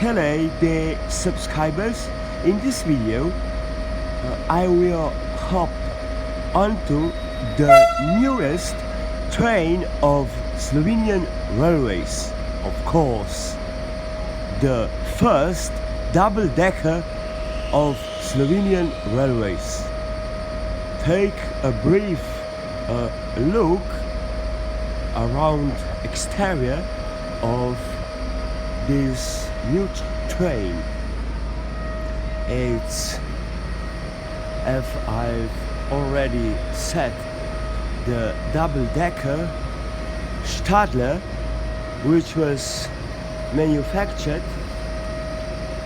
Hello the subscribers. In this video I will hop onto the newest train of Slovenian Railways. Of course, the first double-decker of Slovenian Railways. Take a brief look around exterior of this new train. It's, as I've already said, the double-decker Stadler, which was manufactured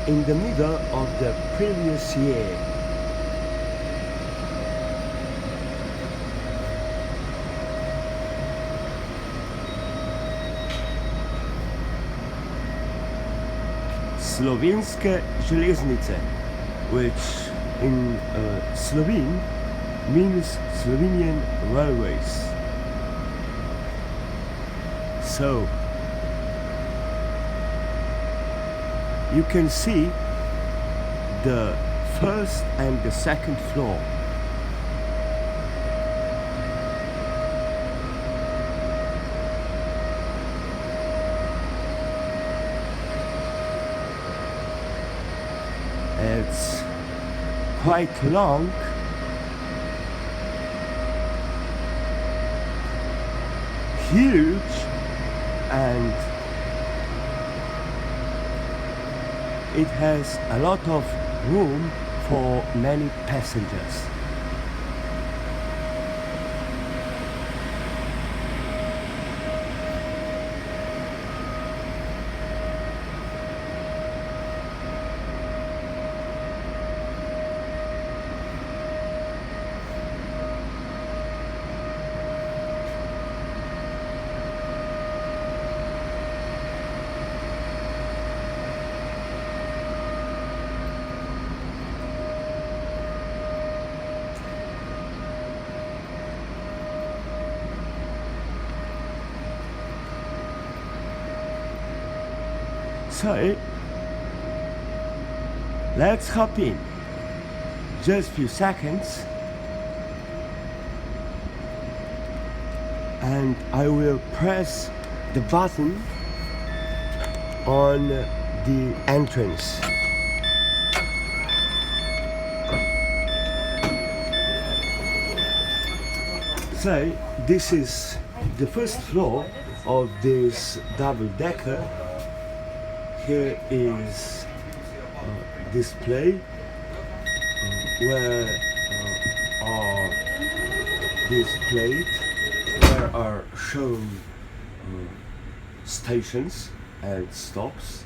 in the middle of the previous year. Slovenske železnice, which in Slovene means Slovenian Railways. So you can see the first and the second floor. It's quite long, huge, and it has a lot of room for many passengers. So let's hop in. Just few seconds and I will press the button on the entrance. So this is the first floor of this double-decker. Here is display where are displayed, where are shown stations and stops.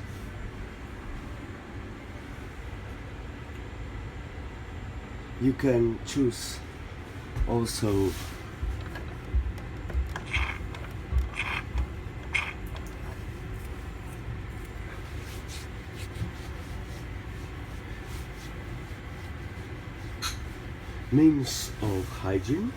You can choose also means of hygiene.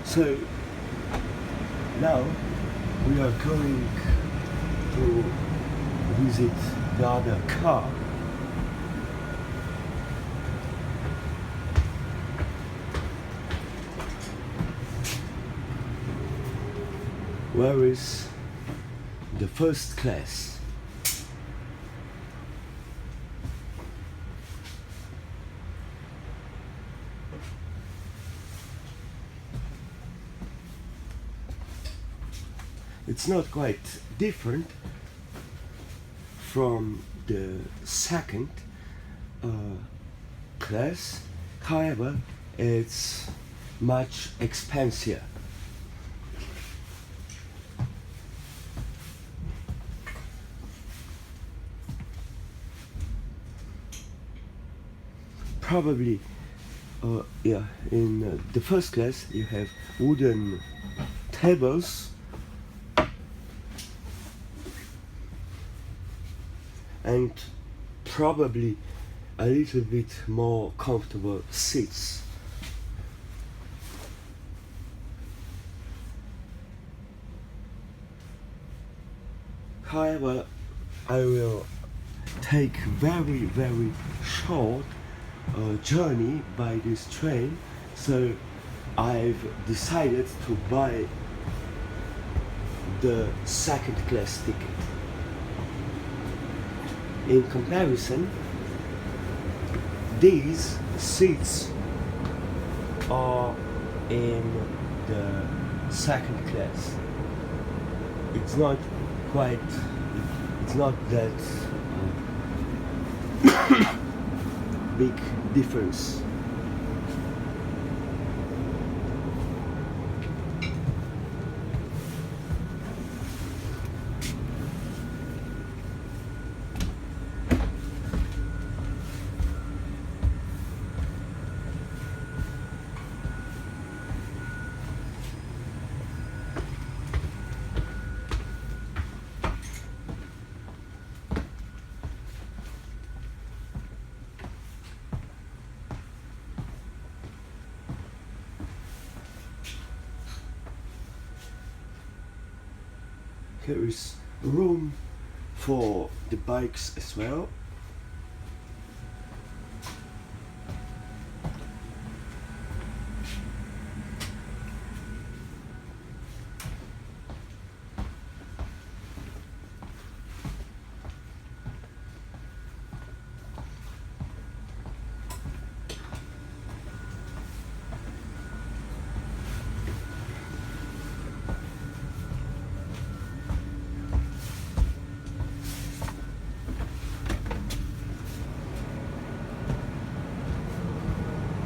So now we are going to visit the other car. Where is the first class? It's not quite different from the second class, however, it's much expensive. probably yeah, in the first class you have wooden tables and probably a little bit more comfortable seats. However, I will take very short journey by this train, so I've decided to buy the second class ticket. In comparison, these seats are in the second class. It's not that big difference. Here is room for the bikes as well.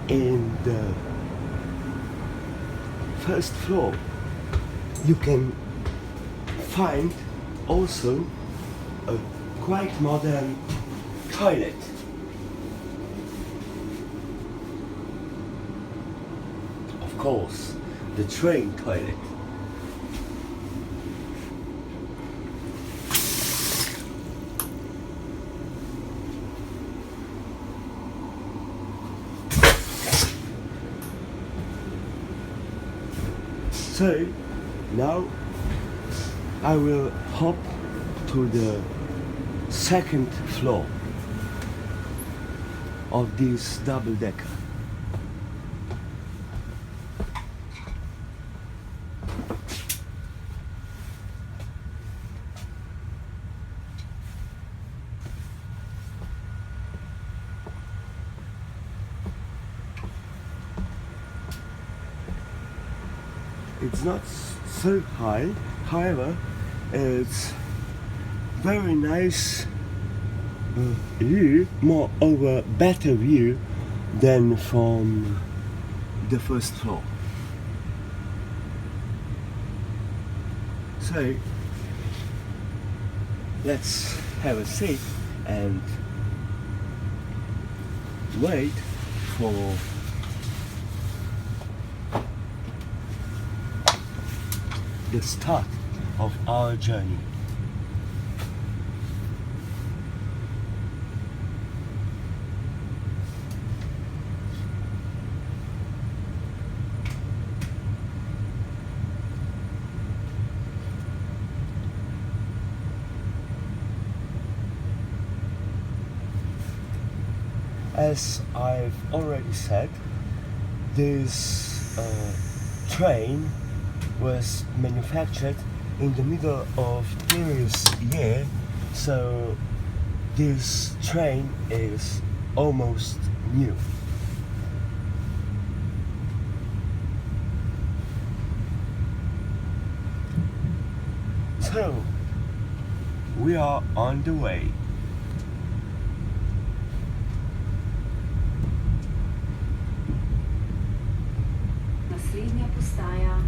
In the first floor, you can find also a quite modern toilet. Of course, the train toilet. So now I will hop to the second floor of this double-decker. It's not so high, however, it's very nice view, moreover better view than from the first floor. So let's have a seat and wait for the start of our journey. As I've already said, this train was manufactured in the middle of previous year, so this train is almost new. So we are on the way. Naslednja postaja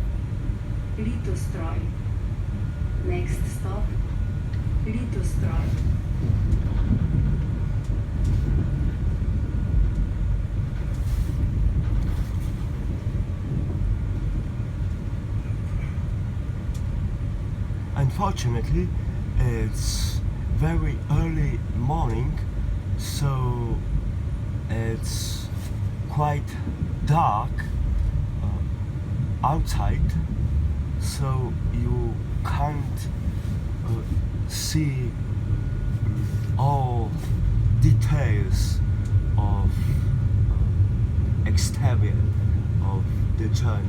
Litostroj. Next stop, Litostroj. unfortunately, it's very early morning, so it's quite dark outside, so you can't see all details of exterior of the journey.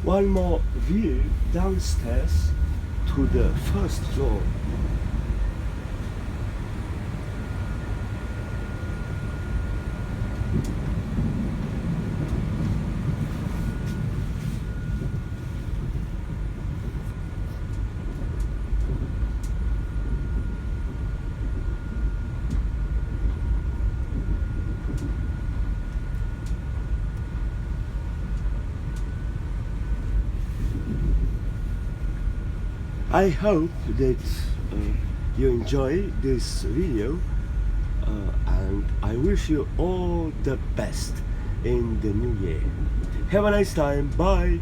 One more view downstairs to the first floor. I hope that you enjoy this video, and I wish you all the best in the new year. Have a nice time. Bye.